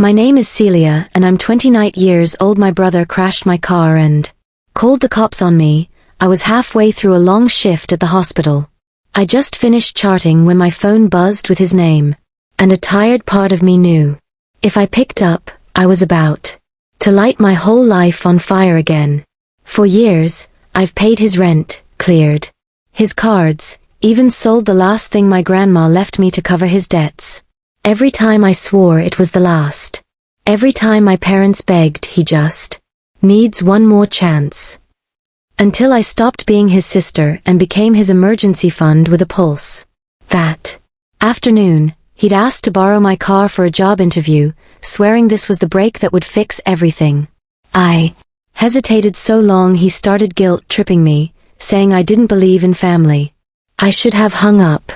My name is Celia and I'm 29 years old. My brother crashed my car and called the cops on me. I was halfway through a long shift at the hospital. I just finished charting when my phone buzzed with his name. And a tired part of me knew. If I picked up, I was about to light my whole life on fire again. For years, I've paid his rent, cleared his cards, even sold the last thing my grandma left me to cover his debts. Every time I swore it was the last. Every time my parents begged he just needs one more chance. Until I stopped being his sister and became his emergency fund with a pulse. That afternoon, he'd asked to borrow my car for a job interview, swearing this was the break that would fix everything. I hesitated so long he started guilt-tripping me, saying I didn't believe in family. I should have hung up.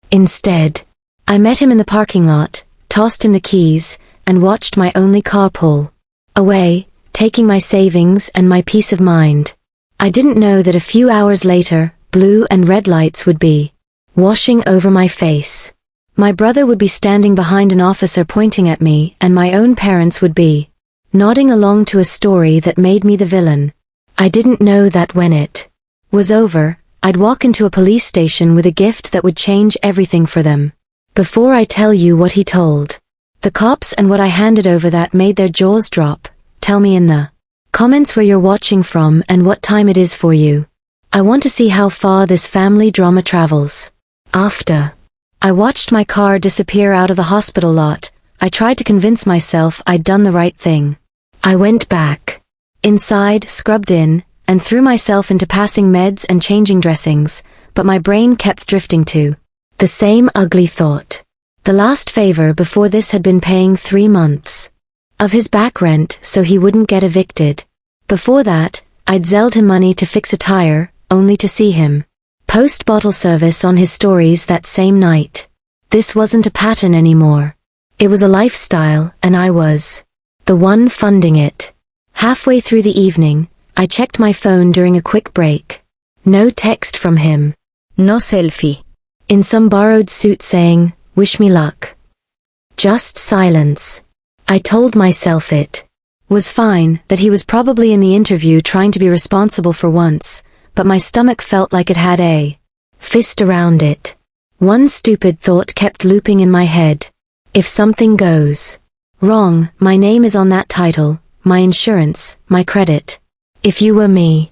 Instead, I met him in the parking lot, tossed him the keys, and watched my only car pull away, taking my savings and my peace of mind. I didn't know that a few hours later, blue and red lights would be washing over my face. My brother would be standing behind an officer pointing at me, and my own parents would be nodding along to a story that made me the villain. I didn't know that when it was over, I'd walk into a police station with a gift that would change everything for them. Before I tell you what he told the cops and what I handed over that made their jaws drop, tell me in the comments where you're watching from and what time it is for you. I want to see how far this family drama travels. After I watched my car disappear out of the hospital lot, I tried to convince myself I'd done the right thing. I went back inside, scrubbed in, and threw myself into passing meds and changing dressings, but my brain kept drifting to the same ugly thought. The last favor before this had been paying 3 months of his back rent so he wouldn't get evicted. Before that, I'd zelled him money to fix a tire, only to see him post bottle service on his stories that same night. This wasn't a pattern anymore. It was a lifestyle, and I was the one funding it. Halfway through the evening, I checked my phone during a quick break. No text from him. No selfie. In some borrowed suit saying, "Wish me luck." Just silence. I told myself it was fine, that he was probably in the interview trying to be responsible for once, but my stomach felt like it had a fist around it. One stupid thought kept looping in my head. If something goes wrong, my name is on that title, my insurance, my credit. If you were me,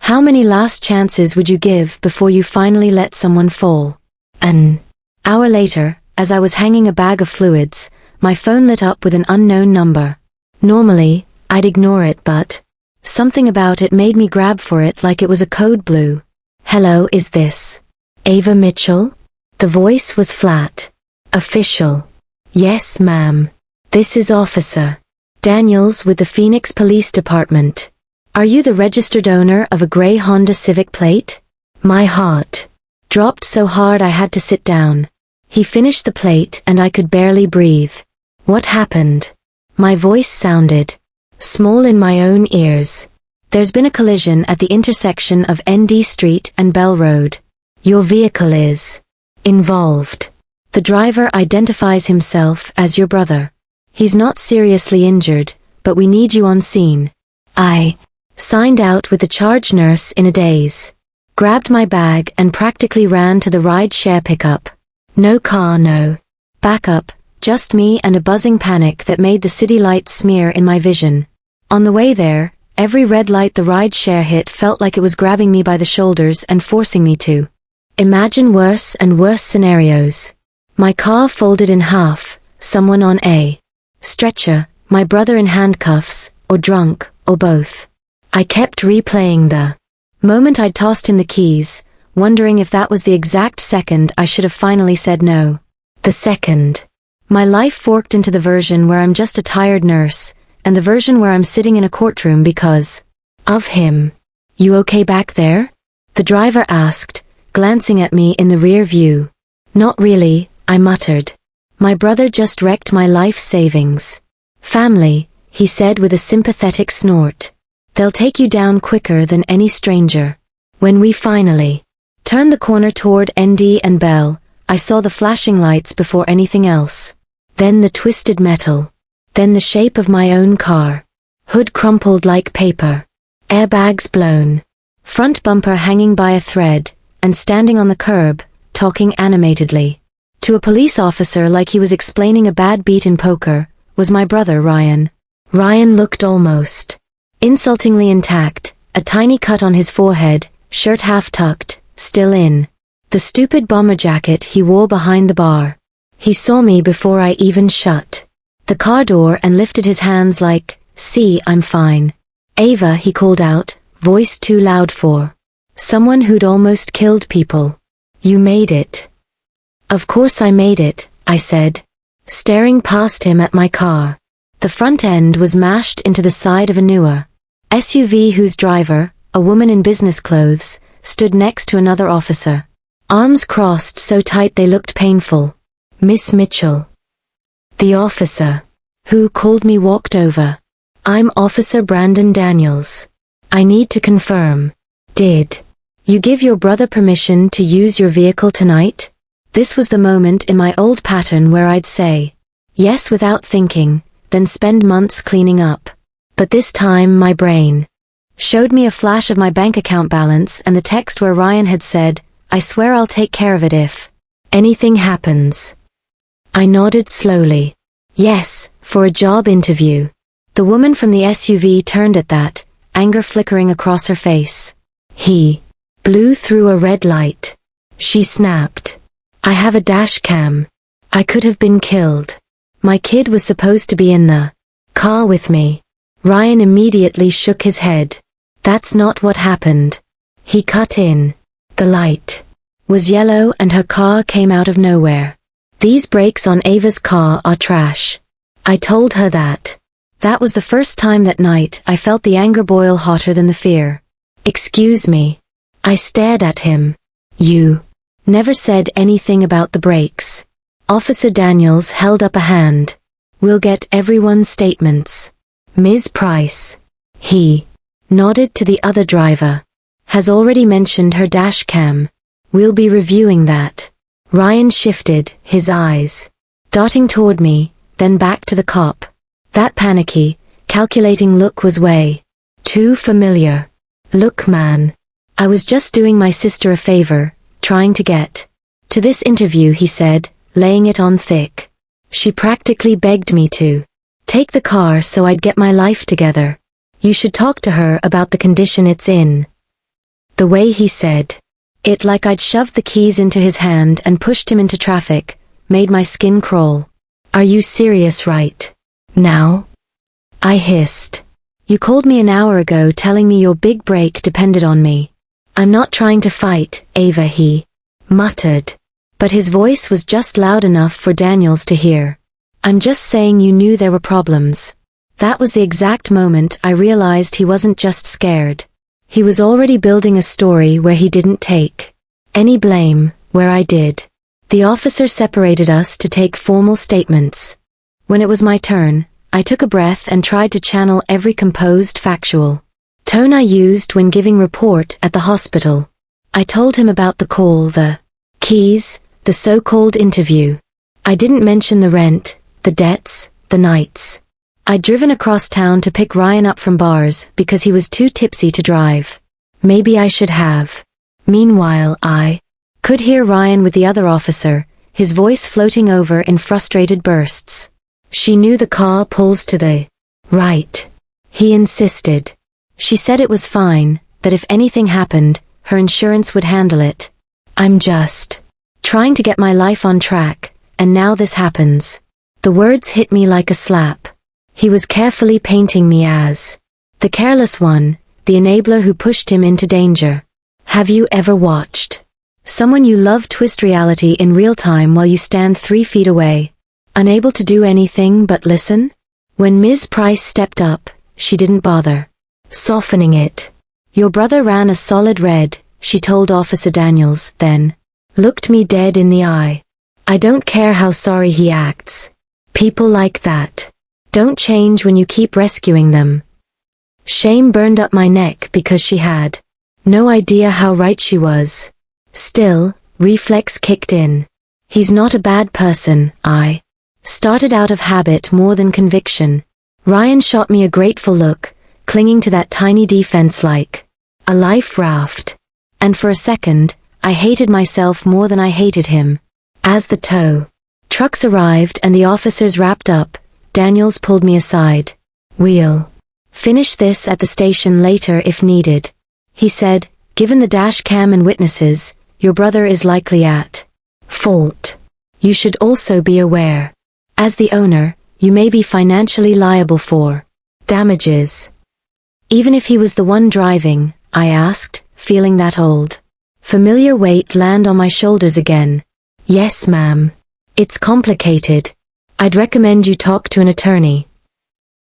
how many last chances would you give before you finally let someone fall? An hour later, as I was hanging a bag of fluids, my phone lit up with an unknown number. Normally, I'd ignore it, but something about it made me grab for it like it was a code blue. "Hello, is this Ava Mitchell?" The voice was flat. Official. "Yes, ma'am. This is Officer Daniels with the Phoenix Police Department. Are you the registered owner of a gray Honda Civic plate?" My heart dropped so hard I had to sit down. He finished the plate and I could barely breathe. "What happened?" My voice sounded small in my own ears. "There's been a collision at the intersection of ND Street and Bell Road. Your vehicle is involved. The driver identifies himself as your brother. He's not seriously injured, but we need you on scene." I signed out with the charge nurse in a daze, grabbed my bag and practically ran to the ride-share pickup. No car, no backup, just me and a buzzing panic that made the city lights smear in my vision. On the way there, every red light the ride-share hit felt like it was grabbing me by the shoulders and forcing me to imagine worse and worse scenarios. My car folded in half, someone on a stretcher, my brother in handcuffs, or drunk, or both. I kept replaying the moment I'd tossed him the keys, wondering if that was the exact second I should have finally said no. The second my life forked into the version where I'm just a tired nurse, and the version where I'm sitting in a courtroom because of him. "You okay back there?" the driver asked, glancing at me in the rear view. "Not really," I muttered. "My brother just wrecked my life savings." "Family," he said with a sympathetic snort. "They'll take you down quicker than any stranger." When we finally turned the corner toward ND and Bell, I saw the flashing lights before anything else. Then the twisted metal then the shape of my own car. Hood crumpled like paper. Airbags blown. Front bumper hanging by a thread, and standing on the curb, talking animatedly. To a police officer like he was explaining a bad beat in poker, was my brother Ryan. Ryan looked almost insultingly intact, a tiny cut on his forehead, shirt half tucked, still in the stupid bomber jacket he wore behind the bar. He saw me before I even shut the car door and lifted his hands like, "See, I'm fine." "Ava," he called out, voice too loud for someone who'd almost killed people. "You made it." "Of course I made it," I said, staring past him at my car. The front end was mashed into the side of a newer SUV whose driver, a woman in business clothes, stood next to another officer. Arms crossed so tight they looked painful. "Miss Mitchell." The officer who called me walked over. "I'm Officer Brandon Daniels. I need to confirm. Did you give your brother permission to use your vehicle tonight?" This was the moment in my old pattern where I'd say yes without thinking, then spend months cleaning up. But this time my brain showed me a flash of my bank account balance and the text where Ryan had said, "I swear I'll take care of it if anything happens." I nodded slowly. "Yes, for a job interview." The woman from the SUV turned at that, anger flickering across her face. "He blew through a red light." She snapped. "I have a dash cam. I could have been killed. My kid was supposed to be in the car with me." Ryan immediately shook his head. "That's not what happened." He cut in. "The light was yellow and her car came out of nowhere. These brakes on Ava's car are trash." I told her that. That was the first time that night I felt the anger boil hotter than the fear. "Excuse me." I stared at him. "You never said anything about the brakes." Officer Daniels held up a hand. "We'll get everyone's statements. Ms. Price." He nodded to the other driver. "Has already mentioned her dash cam. We'll be reviewing that." Ryan shifted, his eyes darting toward me, then back to the cop. That panicky, calculating look was way too familiar. "Look, man. I was just doing my sister a favor, trying to get to this interview," he said, laying it on thick. "She practically begged me to take the car so I'd get my life together. You should talk to her about the condition it's in." The way he said it, like I'd shoved the keys into his hand and pushed him into traffic, made my skin crawl. "Are you serious right now?" I hissed. "You called me an hour ago telling me your big break depended on me." "I'm not trying to fight, Ava," he muttered. But his voice was just loud enough for Daniels to hear. "I'm just saying you knew there were problems." That was the exact moment I realized he wasn't just scared. He was already building a story where he didn't take any blame, where I did. The officer separated us to take formal statements. When it was my turn, I took a breath and tried to channel every composed, factual tone I used when giving report at the hospital. I told him about the call, the keys, the so-called interview. I didn't mention the rent, the debts, the nights I'd driven across town to pick Ryan up from bars because he was too tipsy to drive. Maybe I should have. Meanwhile, I could hear Ryan with the other officer, his voice floating over in frustrated bursts. "She knew the car pulls to the right," he insisted. "She said it was fine, that if anything happened, her insurance would handle it. I'm just trying to get my life on track, and now this happens." The words hit me like a slap. He was carefully painting me as the careless one, the enabler who pushed him into danger. Have you ever watched someone you love twist reality in real time while you stand 3 feet away, unable to do anything but listen? When Ms. Price stepped up, she didn't bother softening it. "Your brother ran a solid red," she told Officer Daniels, then looked me dead in the eye. "I don't care how sorry he acts. People like that don't change when you keep rescuing them." Shame burned up my neck because she had no idea how right she was. Still, reflex kicked in. "He's not a bad person," I Started out of habit more than conviction. Ryan shot me a grateful look, clinging to that tiny defense like a life raft. And for a second, I hated myself more than I hated him. As the tow trucks arrived and the officers wrapped up, Daniels pulled me aside. "We'll finish this at the station later if needed," he said. "Given the dash cam and witnesses, your brother is likely at fault. You should also be aware. As the owner, you may be financially liable for damages." "Even if he was the one driving?" I asked, feeling that old, familiar weight land on my shoulders again. "Yes, ma'am. It's complicated. I'd recommend you talk to an attorney."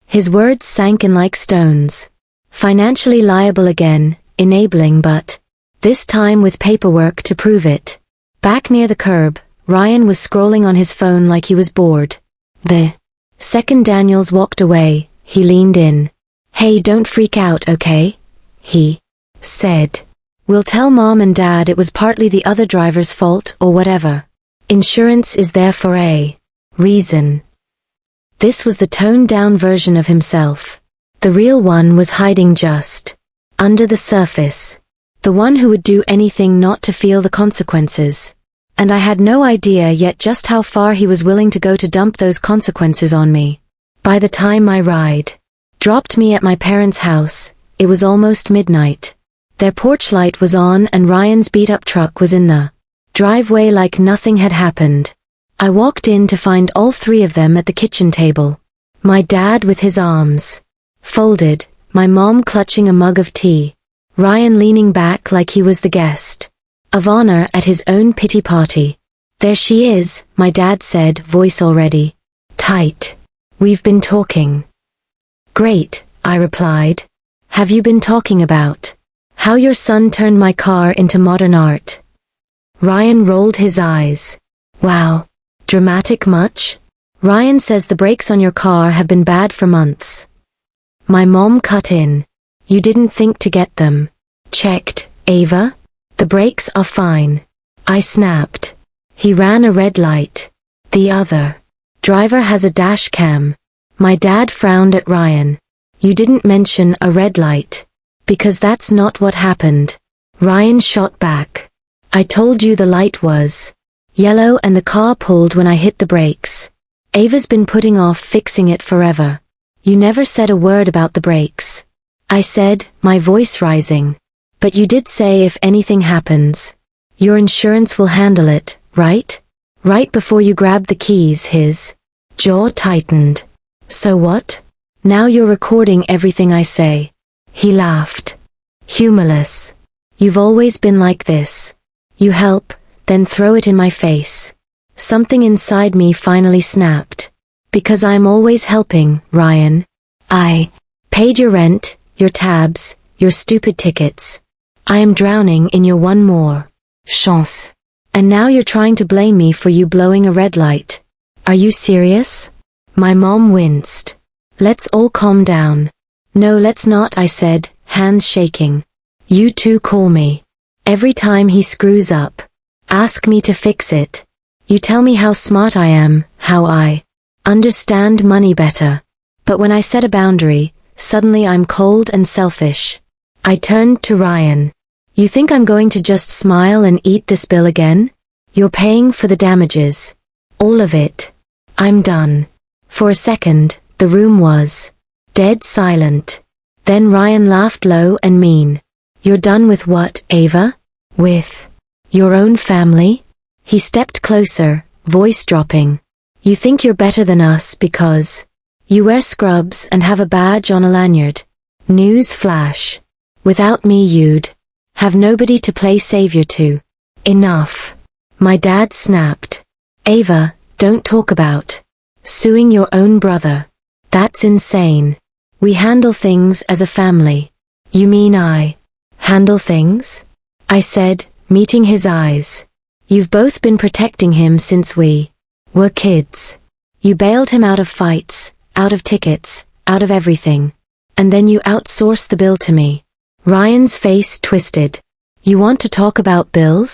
His words sank in like stones. Financially liable again, enabling, but this time with paperwork to prove it. Back near the curb, Ryan was scrolling on his phone like he was bored. The second Daniels walked away, he leaned in. "Hey, don't freak out, okay?" he said. "We'll tell Mom and Dad it was partly the other driver's fault or whatever. Insurance is there for a reason." This was the toned-down version of himself. The real one was hiding just under the surface. The one who would do anything not to feel the consequences. And I had no idea yet just how far he was willing to go to dump those consequences on me. By the time my ride dropped me at my parents' house, it was almost midnight. Their porch light was on and Ryan's beat-up truck was in the driveway like nothing had happened. I walked in to find all three of them at the kitchen table. My dad with his arms folded, my mom clutching a mug of tea, Ryan leaning back like he was the guest of honor at his own pity party. "There she is," my dad said, voice already tight. "We've been talking." "Great," I replied. "Have you been talking about how your son turned my car into modern art?" Ryan rolled his eyes. "Wow. Dramatic much? Ryan says the brakes on your car have been bad for months." My mom cut in. "You didn't think to get them checked, Ava? The brakes are fine." I snapped. "He ran a red light. The other driver has a dash cam." My dad frowned at Ryan. "You didn't mention a red light. Because that's not what happened." Ryan shot back. "I told you the light was yellow and the car pulled when I hit the brakes. Ava's been putting off fixing it forever. You never said a word about the brakes." I said, my voice rising. "But you did say if anything happens, your insurance will handle it, right?" Right before you grabbed the keys, his jaw tightened. "So what? Now you're recording everything I say." He laughed. Humorless. "You've always been like this. You help, then throw it in my face." Something inside me finally snapped. "Because I'm always helping, Ryan. I paid your rent, your tabs, your stupid tickets. I am drowning in your one more chance. And now you're trying to blame me for you blowing a red light. Are you serious?" My mom winced. "Let's all calm down." "No, let's not," I said, hands shaking. "You two call me every time he screws up. Ask me to fix it. You tell me how smart I am, how I understand money better. But when I set a boundary, suddenly I'm cold and selfish." I turned to Ryan. "You think I'm going to just smile and eat this bill again? You're paying for the damages. All of it." "I'm done." For a second, the room was dead silent. Then Ryan laughed low and mean. "You're done with what, Ava? With your own family?" He stepped closer, voice dropping. "You think you're better than us because you wear scrubs and have a badge on a lanyard. News flash. Without me you'd have nobody to play savior to." "Enough." My dad snapped. "Ava, don't talk about suing your own brother. That's insane. We handle things as a family." "You mean I handle things?" I said, meeting his eyes. "You've both been protecting him since we were kids. You bailed him out of fights, out of tickets, out of everything. And then you outsourced the bill to me." Ryan's face twisted. "You want to talk about bills?"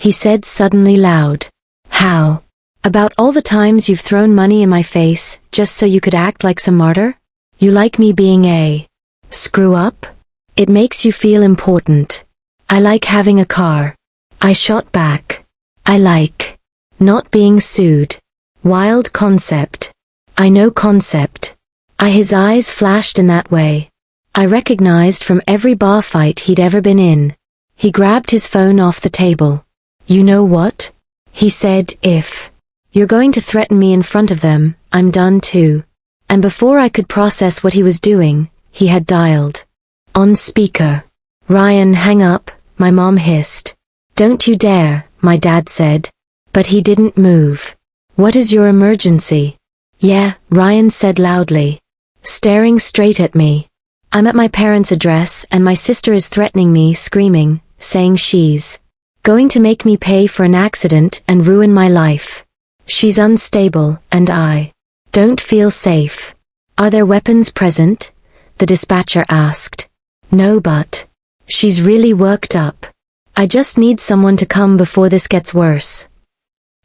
he said suddenly loud. "How About all the times you've thrown money in my face, just so you could act like some martyr? You like me being a screw up? It makes you feel important. I like having a car. I shot back. I like not being sued. Wild concept. I know concept. His eyes flashed in that way. I recognized from every bar fight he'd ever been in. He grabbed his phone off the table. You know what? He said, if you're going to threaten me in front of them, I'm done too. And before I could process what he was doing, he had dialed. On speaker. Ryan, hang up, my mom hissed. Don't you dare, my dad said. But he didn't move. What is your emergency? Yeah, Ryan said loudly. Staring straight at me. I'm at my parents' address and my sister is threatening me, screaming, saying she's going to make me pay for an accident and ruin my life. She's unstable, and I don't feel safe. Are there weapons present? The dispatcher asked. No, but she's really worked up. I just need someone to come before this gets worse.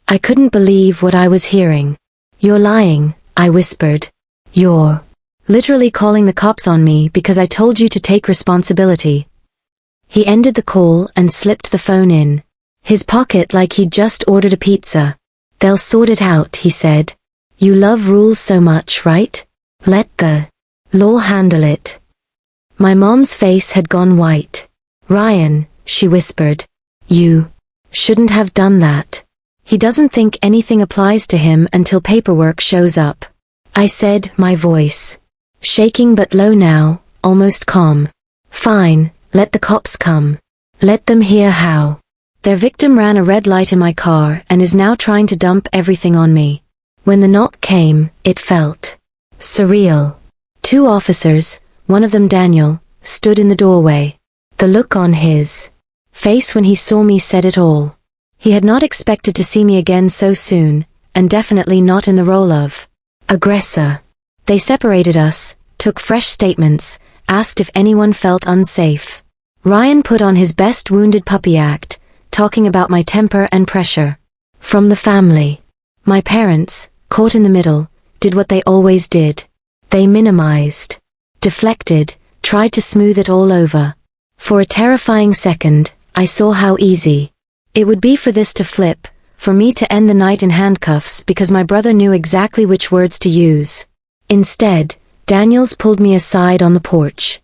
I couldn't believe what I was hearing. You're lying, I whispered. You're literally calling the cops on me because I told you to take responsibility. He ended the call and slipped the phone in his pocket like he'd just ordered a pizza. They'll sort it out, he said. You love rules so much, right? Let the law handle it. My mom's face had gone white. Ryan, she whispered. You shouldn't have done that. He doesn't think anything applies to him until paperwork shows up. I said, my voice shaking but low now, almost calm. Fine, let the cops come. Let them hear how their victim ran a red light in my car and is now trying to dump everything on me. When the knock came, it felt surreal. 2 officers, one of them Daniel, stood in the doorway. The look on his face when he saw me said it all. He had not expected to see me again so soon, and definitely not in the role of aggressor. They separated us, took fresh statements, asked if anyone felt unsafe. Ryan put on his best wounded puppy act, talking about my temper and pressure. From the family. My parents, caught in the middle, did what they always did. They minimized, deflected, tried to smooth it all over. For a terrifying second, I saw how easy it would be for this to flip, for me to end the night in handcuffs because my brother knew exactly which words to use. Instead, Daniels pulled me aside on the porch.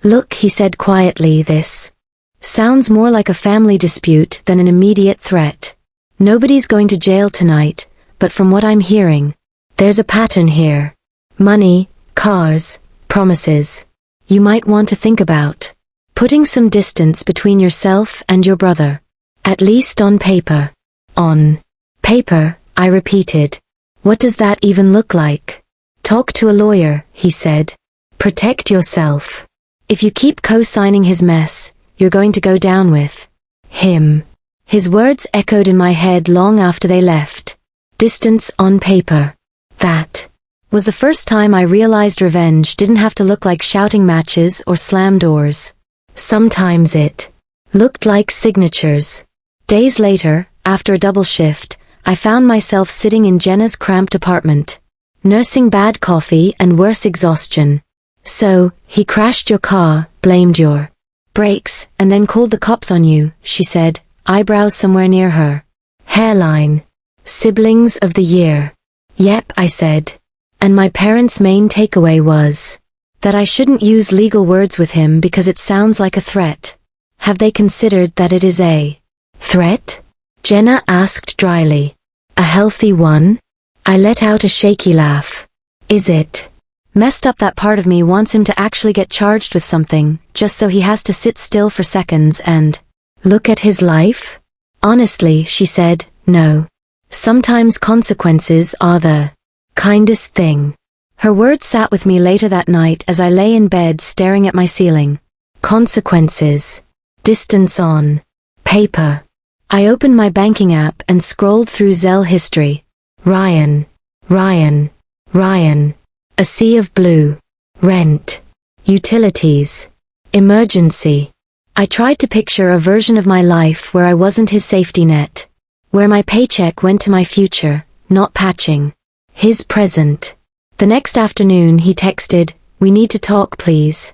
Look, he said quietly, this sounds more like a family dispute than an immediate threat. Nobody's going to jail tonight, but from what I'm hearing, there's a pattern here. Money, cars, promises. You might want to think about putting some distance between yourself and your brother. At least on paper. On paper, I repeated. What does that even look like? Talk to a lawyer, he said. Protect yourself. If you keep co-signing his mess, you're going to go down with him. His words echoed in my head long after they left. Distance on paper. That was the first time I realized revenge didn't have to look like shouting matches or slam doors. Sometimes it looked like signatures. Days later, after a double shift, I found myself sitting in Jenna's cramped apartment, nursing bad coffee and worse exhaustion. So, he crashed your car, blamed your brakes, and then called the cops on you, she said, eyebrows somewhere near her hairline. Siblings of the year. Yep, I said. And my parents' main takeaway was that I shouldn't use legal words with him because it sounds like a threat. Have they considered that it is a threat? Jenna asked dryly. A healthy one? I let out a shaky laugh. Is it messed up that part of me wants him to actually get charged with something, just so he has to sit still for seconds and look at his life? Honestly, she said, no. Sometimes consequences are the kindest thing. Her words sat with me later that night as I lay in bed staring at my ceiling. Consequences. Distance on paper. I opened my banking app and scrolled through Zelle history. Ryan. Ryan. Ryan. A sea of blue. Rent. Utilities. Emergency. I tried to picture a version of my life where I wasn't his safety net. Where my paycheck went to my future, not patching. His present. The next afternoon he texted, "We need to talk, please."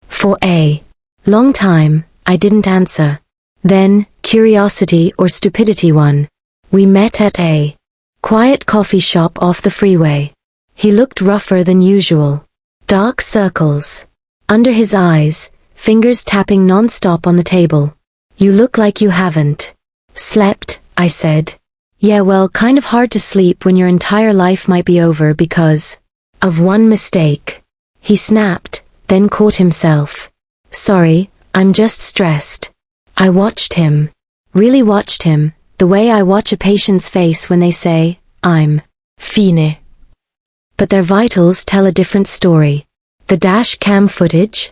For a long time, I didn't answer. Then, curiosity or stupidity won. We met at a quiet coffee shop off the freeway. He looked rougher than usual. Dark circles under his eyes, fingers tapping non-stop on the table. "You look like you haven't slept," I said. "Yeah, well, kind of hard to sleep when your entire life might be over because of one mistake." He snapped, then caught himself. "Sorry, I'm just stressed." I watched him. Really watched him, the way I watch a patient's face when they say, "I'm fine." But their vitals tell a different story. "The dash cam footage?"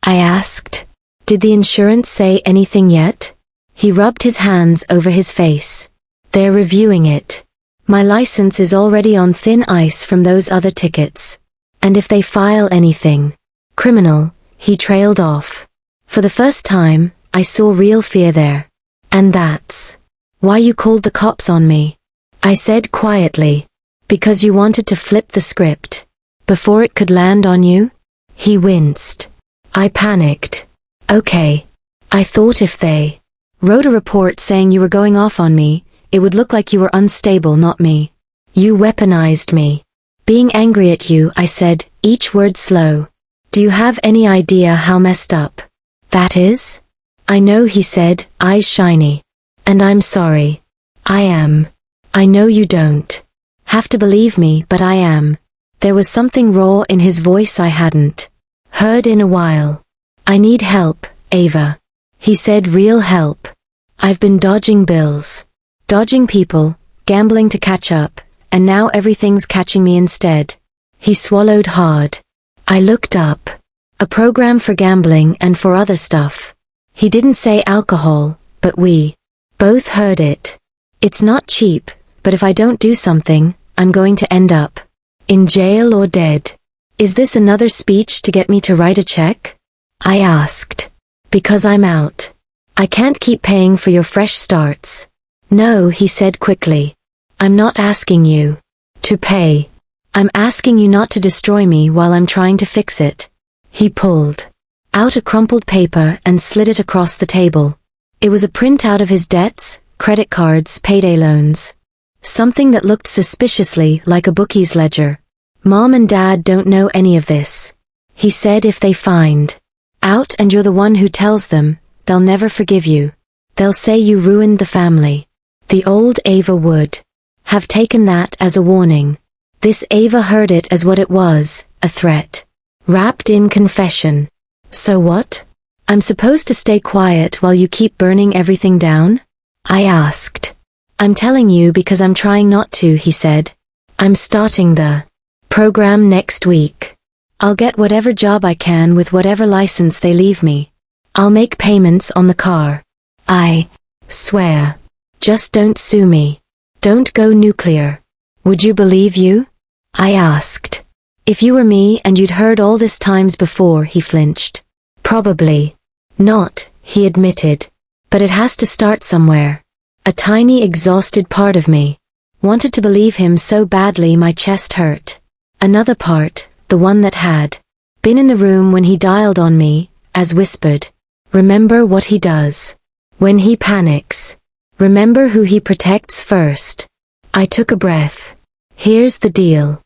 I asked. "Did the insurance say anything yet?" He rubbed his hands over his face. "They're reviewing it. My license is already on thin ice from those other tickets. And if they file anything criminal," he trailed off. For the first time, I saw real fear there. "And that's why you called the cops on me," I said quietly. "Because you wanted to flip the script before it could land on you?" He winced. I panicked. "Okay. I thought if they wrote a report saying you were going off on me, it would look like you were unstable, not me. You weaponized me." "Being angry at you," I said, each word slow. "Do you have any idea how messed up that is?" "I know," he said, eyes shiny. "And I'm sorry." "I am." "I know you don't have to believe me, but I am." There was something raw in his voice I hadn't heard in a while. "I need help, Ava." He said, "Real help. I've been dodging bills, dodging people, gambling to catch up, and now everything's catching me instead." He swallowed hard. I looked up. A program for gambling and for other stuff. He didn't say alcohol, but we both heard it. "It's not cheap, but if I don't do something, I'm going to end up in jail or dead." "Is this another speech to get me to write a check?" I asked. "Because I'm out. I can't keep paying for your fresh starts." "No," he said quickly. "I'm not asking you to pay. I'm asking you not to destroy me while I'm trying to fix it." He pulled out a crumpled paper and slid it across the table. It was a printout of his debts, credit cards, payday loans. Something that looked suspiciously like a bookie's ledger. "Mom and Dad don't know any of this." He said, "If they find out and you're the one who tells them, they'll never forgive you. They'll say you ruined the family." The old Ava would have taken that as a warning. This Ava heard it as what it was, a threat wrapped in confession. "So what? I'm supposed to stay quiet while you keep burning everything down?" I asked. "I'm telling you because I'm trying not to," he said. "I'm starting the program next week. I'll get whatever job I can with whatever license they leave me. I'll make payments on the car. I swear. Just don't sue me. Don't go nuclear." "Would you believe you?" I asked. "If you were me and you'd heard all this times before," he flinched. "Probably not," he admitted. "But it has to start somewhere." A tiny exhausted part of me wanted to believe him so badly my chest hurt. Another part, the one that had been in the room when he dialed on me, as whispered, "Remember what he does when he panics. Remember who he protects first." I took a breath. "Here's the deal,"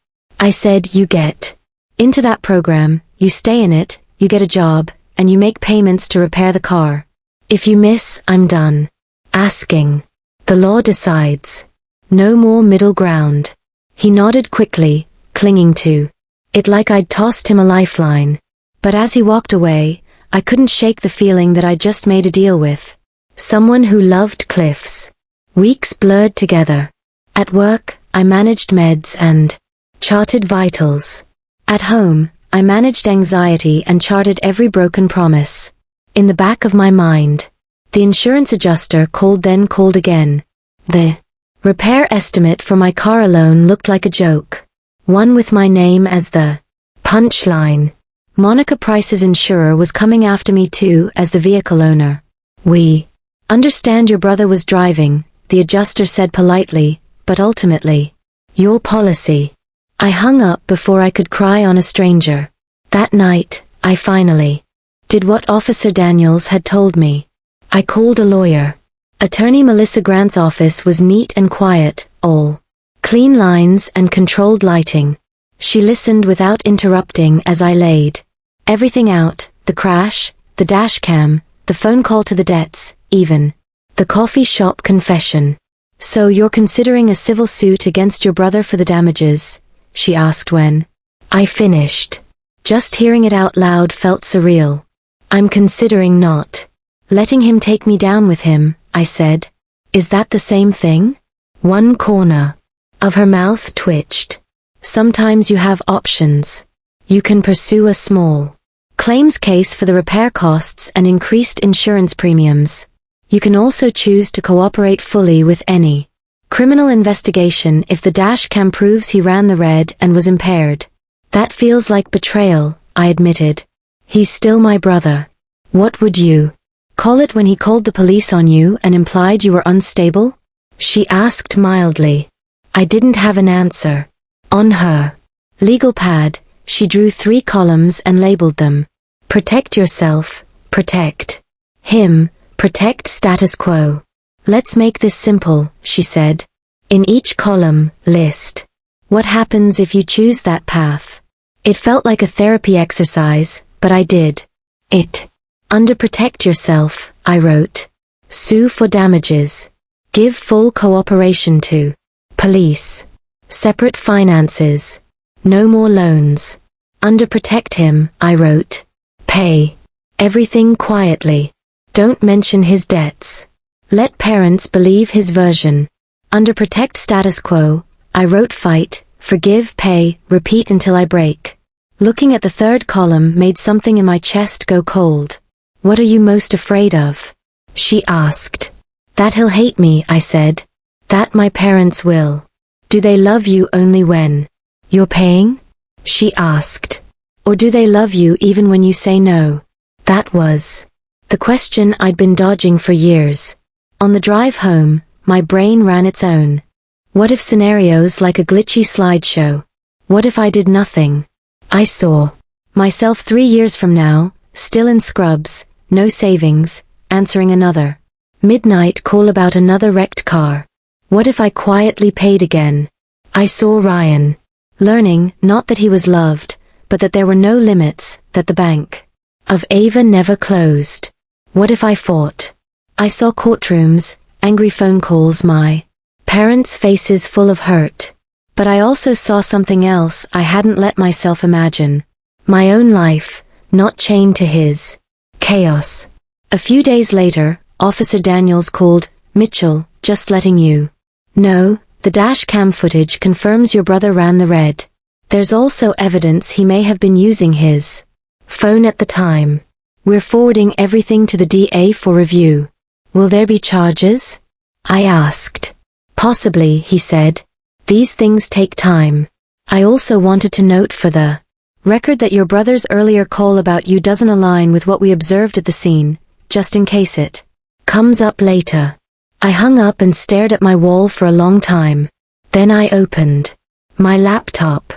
I said. "You get into that program, you stay in it, you get a job, and you make payments to repair the car. If you miss, I'm done asking. The law decides. No more middle ground." He nodded quickly, clinging to it like I'd tossed him a lifeline. But as he walked away, I couldn't shake the feeling that I'd just made a deal with someone who loved cliffs. Weeks blurred together. At work, I managed meds and charted vitals. At home, I managed anxiety and charted every broken promise. In the back of my mind, the insurance adjuster called, then called again. The repair estimate for my car alone looked like a joke. One with my name as the punchline. Monica Price's insurer was coming after me too as the vehicle owner. "We understand your brother was driving," the adjuster said politely, but ultimately, your policy. I hung up before I could cry on a stranger. That night, I finally did what Officer Daniels had told me. I called a lawyer. Attorney Melissa Grant's office was neat and quiet, all clean lines and controlled lighting. She listened without interrupting as I laid everything out, the crash, the dash cam, the phone call to the debts, even the coffee shop confession. So you're considering a civil suit against your brother for the damages? She asked when I finished. Just hearing it out loud felt surreal. I'm considering not letting him take me down with him, I said. Is that the same thing? One corner of her mouth twitched. Sometimes you have options. You can pursue a small claims case for the repair costs and increased insurance premiums. You can also choose to cooperate fully with any criminal investigation if the dash cam proves he ran the red and was impaired. That feels like betrayal, I admitted. He's still my brother. What would you call it when he called the police on you and implied you were unstable? She asked mildly. I didn't have an answer. On her legal pad, she drew 3 columns and labeled them. Protect yourself, protect him, protect status quo. Let's make this simple, she said. In each column, list what happens if you choose that path. It felt like a therapy exercise, but I did it. Under protect yourself, I wrote. Sue for damages. Give full cooperation to police. Separate finances. No more loans. Under protect him, I wrote. Pay everything quietly. Don't mention his debts. Let parents believe his version. Under protect status quo, I wrote fight, forgive, pay, repeat until I break. Looking at the 3rd column made something in my chest go cold. What are you most afraid of? She asked. That he'll hate me, I said. That my parents will. Do they love you only when you're paying? She asked. Or do they love you even when you say no? That was the question I'd been dodging for years. On the drive home, my brain ran its own. What if scenarios like a glitchy slideshow? What if I did nothing? I saw myself 3 years from now, still in scrubs, no savings, answering another midnight call about another wrecked car. What if I quietly paid again? I saw Ryan learning not that he was loved, but that there were no limits, that the bank of Ava never closed. What if I fought? I saw courtrooms, angry phone calls, my parents' faces full of hurt. But I also saw something else I hadn't let myself imagine. My own life, not chained to his. Chaos. A few days later, Officer Daniels called. Mitchell, just letting you know, the dash cam footage confirms your brother ran the red. There's also evidence he may have been using his phone at the time. We're forwarding everything to the DA for review. Will there be charges? I asked. Possibly, he said. These things take time. I also wanted to note for the record that your brother's earlier call about you doesn't align with what we observed at the scene, just in case it comes up later. I hung up and stared at my wall for a long time. Then I opened my laptop.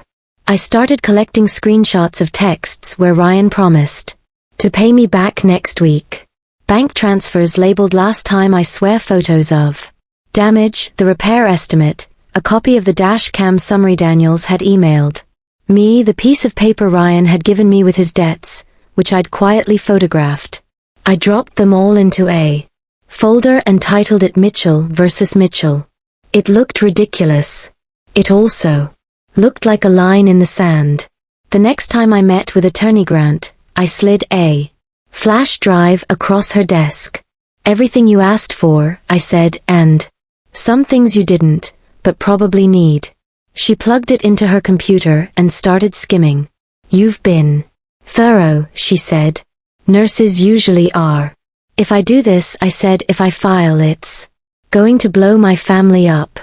I started collecting screenshots of texts where Ryan promised to pay me back next week. Bank transfers labeled last time, I swear, photos of damage, the repair estimate, a copy of the dash cam summary Daniels had emailed me, the piece of paper Ryan had given me with his debts, which I'd quietly photographed. I dropped them all into a folder and titled it Mitchell versus Mitchell. It looked ridiculous. It also looked like a line in the sand. The next time I met with Attorney Grant, I slid a flash drive across her desk. Everything you asked for, I said, and some things you didn't, but probably need. She plugged it into her computer and started skimming. You've been thorough, she said. Nurses usually are. If I do this, I said, if I file, it's going to blow my family up.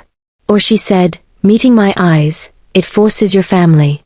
Or she said, meeting my eyes, it forces your family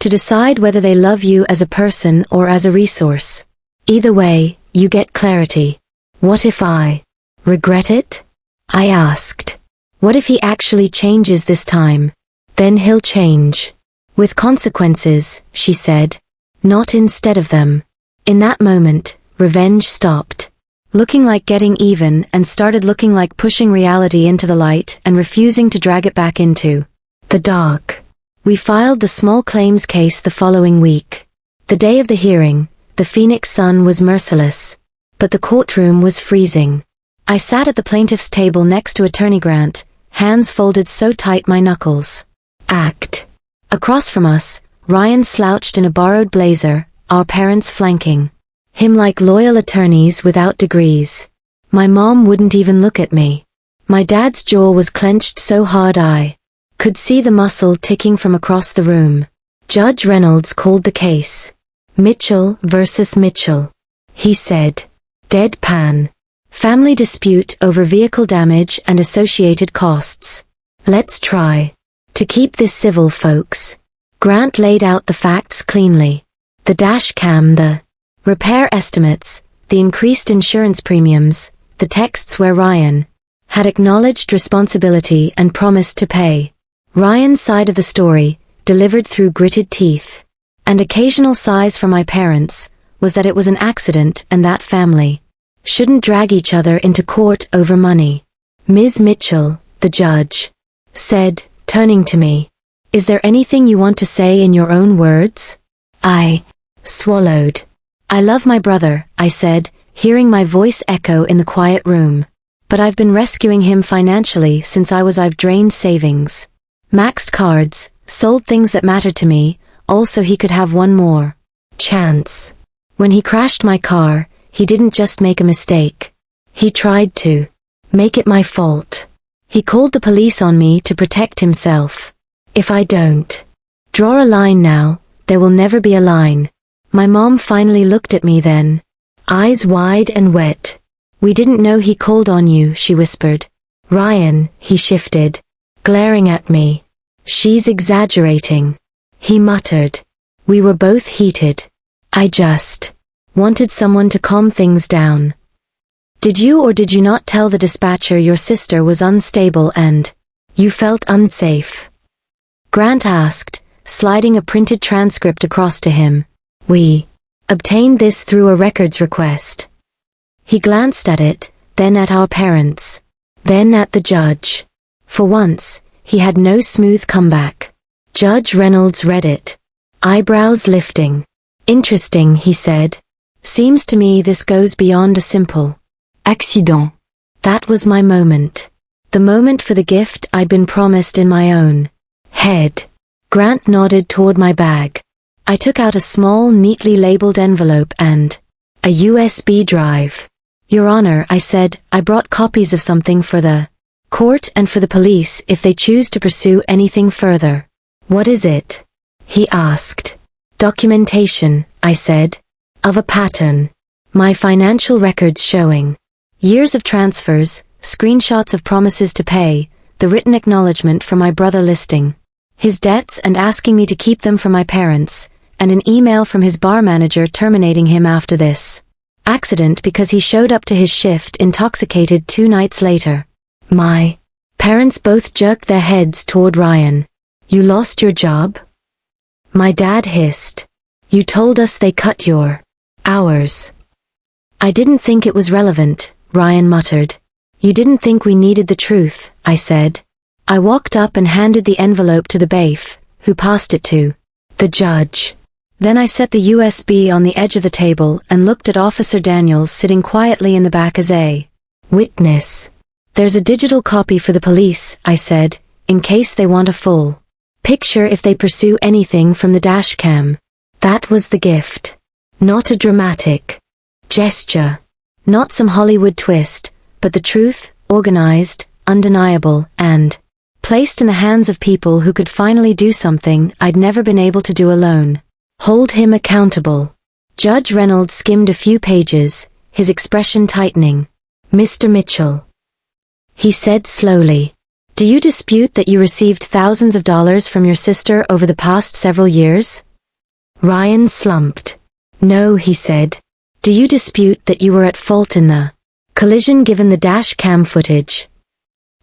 to decide whether they love you as a person or as a resource. Either way, you get clarity. What if I regret it? I asked. What if he actually changes this time? Then he'll change. With consequences, she said. Not instead of them. In that moment, revenge stopped. Looking like getting even and started looking like pushing reality into the light and refusing to drag it back into the dark. We filed the small claims case the following week. The day of the hearing, the Phoenix sun was merciless. But the courtroom was freezing. I sat at the plaintiff's table next to Attorney Grant, hands folded so tight my knuckles ached. Across from us, Ryan slouched in a borrowed blazer, our parents flanking him like loyal attorneys without degrees. My mom wouldn't even look at me. My dad's jaw was clenched so hard I could see the muscle ticking from across the room. Judge Reynolds called the case. Mitchell versus Mitchell. He said. Deadpan. Family dispute over vehicle damage and associated costs. Let's try to keep this civil, folks. Grant laid out the facts cleanly. The dash cam, the repair estimates, the increased insurance premiums, the texts where Ryan had acknowledged responsibility and promised to pay. Ryan's side of the story, delivered through gritted teeth, and occasional sighs from my parents, was that it was an accident and that family shouldn't drag each other into court over money. Ms. Mitchell, the judge, said, turning to me, "Is there anything you want to say in your own words?" I swallowed. "I love my brother," I said, hearing my voice echo in the quiet room. "But I've been rescuing him financially since I've drained savings. Maxed cards, sold things that mattered to me, also he could have one more chance. When he crashed my car, he didn't just make a mistake. He tried to make it my fault. He called the police on me to protect himself. If I don't draw a line now, there will never be a line." My mom finally looked at me then, eyes wide and wet. "We didn't know he called on you," she whispered. "Ryan," he shifted, glaring at me. "She's exaggerating," he muttered. We were both heated. I just wanted someone to calm things down. "Did you or did you not tell the dispatcher your sister was unstable and you felt unsafe?" Grant asked, sliding a printed transcript across to him. "We obtained this through a records request." He glanced at it, then at our parents, then at the judge. For once, he had no smooth comeback. Judge Reynolds read it, eyebrows lifting. "Interesting," he said. "Seems to me this goes beyond a simple accident." That was my moment. The moment for the gift I'd been promised in my own head. Grant nodded toward my bag. I took out a small, neatly labeled envelope and a USB drive. "Your Honor," I said, "I brought copies of something for the court and for the police if they choose to pursue anything further." "What is it?" he asked. "Documentation," I said, "of a pattern. My financial records showing years of transfers, screenshots of promises to pay, the written acknowledgement from my brother listing his debts and asking me to keep them for my parents, and an email from his bar manager terminating him after this accident because he showed up to his shift intoxicated 2 nights later." My parents both jerked their heads toward Ryan. "You lost your job?" My dad hissed. "You told us they cut your hours." "I didn't think it was relevant," Ryan muttered. "You didn't think we needed the truth," I said. I walked up and handed the envelope to the bailiff, who passed it to the judge. Then I set the USB on the edge of the table and looked at Officer Daniels sitting quietly in the back as a witness. "There's a digital copy for the police," I said, "in case they want a full picture if they pursue anything from the dash cam." That was the gift. Not a dramatic gesture. Not some Hollywood twist, but the truth, organized, undeniable, and placed in the hands of people who could finally do something I'd never been able to do alone. Hold him accountable. Judge Reynolds skimmed a few pages, his expression tightening. "Mr. Mitchell," he said slowly, "do you dispute that you received thousands of dollars from your sister over the past several years?" Ryan slumped. "No," he said. "Do you dispute that you were at fault in the collision given the dash cam footage?"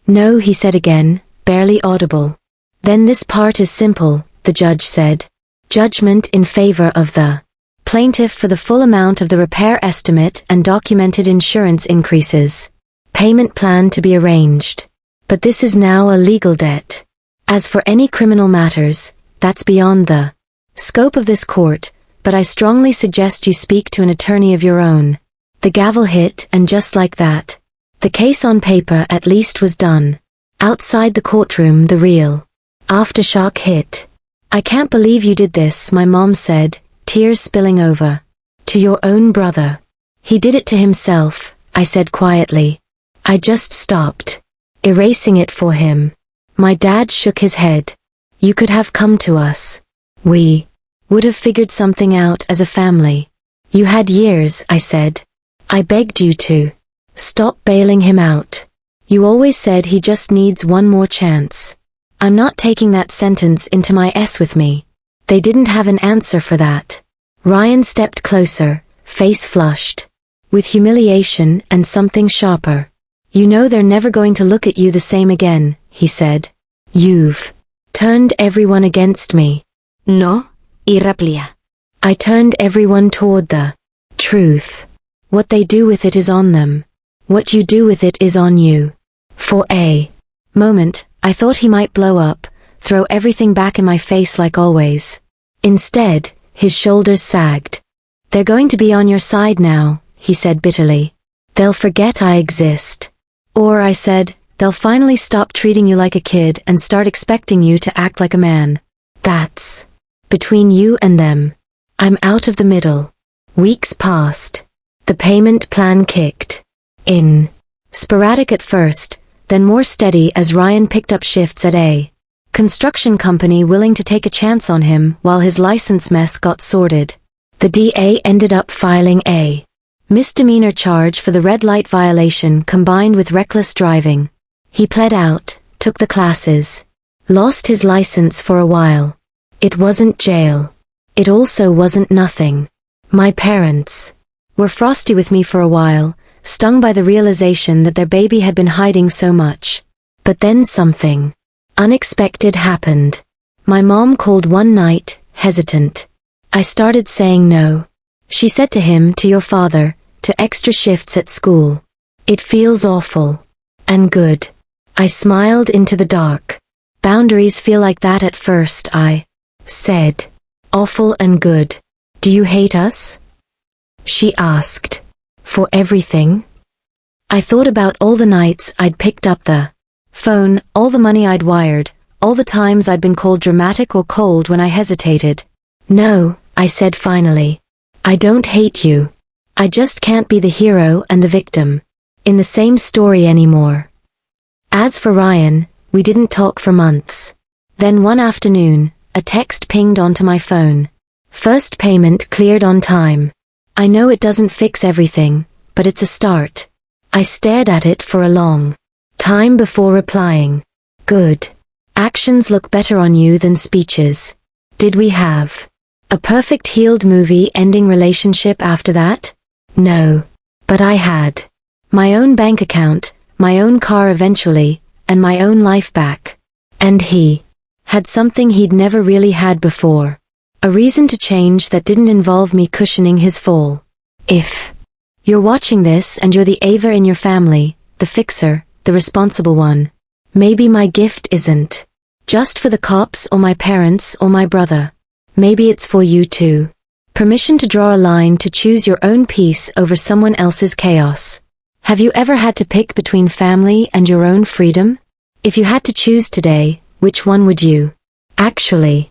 No, he said again, barely audible. Then this part is simple, the judge said. Judgment in favor of the plaintiff for the full amount of the repair estimate and documented insurance increases. Payment plan to be arranged. But this is now a legal debt. As for any criminal matters, that's beyond the scope of this court, but I strongly suggest you speak to an attorney of your own. The gavel hit, and just like that, the case on paper at least was done. Outside the courtroom, the real aftershock hit. I can't believe you did this, my mom said, tears spilling over. To your own brother. He did it to himself, I said quietly. I just stopped erasing it for him. My dad shook his head. You could have come to us. We would have figured something out as a family. You had years, I said. I begged you to stop bailing him out. You always said he just needs one more chance. I'm not taking that sentence into my S with me. They didn't have an answer for that. Ryan stepped closer, face flushed, with humiliation and something sharper. You know they're never going to look at you the same again, he said. You've turned everyone against me. No, y replia. I turned everyone toward the truth. What they do with it is on them. What you do with it is on you. For a moment, I thought he might blow up, throw everything back in my face like always. Instead, his shoulders sagged. They're going to be on your side now, he said bitterly. They'll forget I exist. Or, I said, they'll finally stop treating you like a kid and start expecting you to act like a man. That's between you and them. I'm out of the middle. Weeks passed. The payment plan kicked in. Sporadic at first, then more steady as Ryan picked up shifts at a construction company willing to take a chance on him while his license mess got sorted. The DA ended up filing a misdemeanor charge for the red light violation combined with reckless driving. He pled out, took the classes, lost his license for a while. It wasn't jail. It also wasn't nothing. My parents were frosty with me for a while, stung by the realization that their baby had been hiding so much. But then something unexpected happened. My mom called one night, hesitant. I started saying no. She said to him, to your father, to extra shifts at school. It feels awful. And good. I smiled into the dark. Boundaries feel like that at first, I said. Awful and good. Do you hate us? She asked. For everything? I thought about all the nights I'd picked up the phone, all the money I'd wired, all the times I'd been called dramatic or cold when I hesitated. No, I said finally. I don't hate you. I just can't be the hero and the victim in the same story anymore. As for Ryan, we didn't talk for months. Then one afternoon, a text pinged onto my phone. First payment cleared on time. I know it doesn't fix everything, but it's a start. I stared at it for a long time before replying. Good. Actions look better on you than speeches. Did we have a perfect healed movie ending relationship after that? No. But I had my own bank account, my own car eventually, and my own life back. And he had something he'd never really had before. A reason to change that didn't involve me cushioning his fall. If you're watching this and you're the Ava in your family, the fixer, the responsible one, maybe my gift isn't just for the cops or my parents or my brother. Maybe it's for you too. Permission to draw a line to choose your own peace over someone else's chaos. Have you ever had to pick between family and your own freedom? If you had to choose today, which one would you actually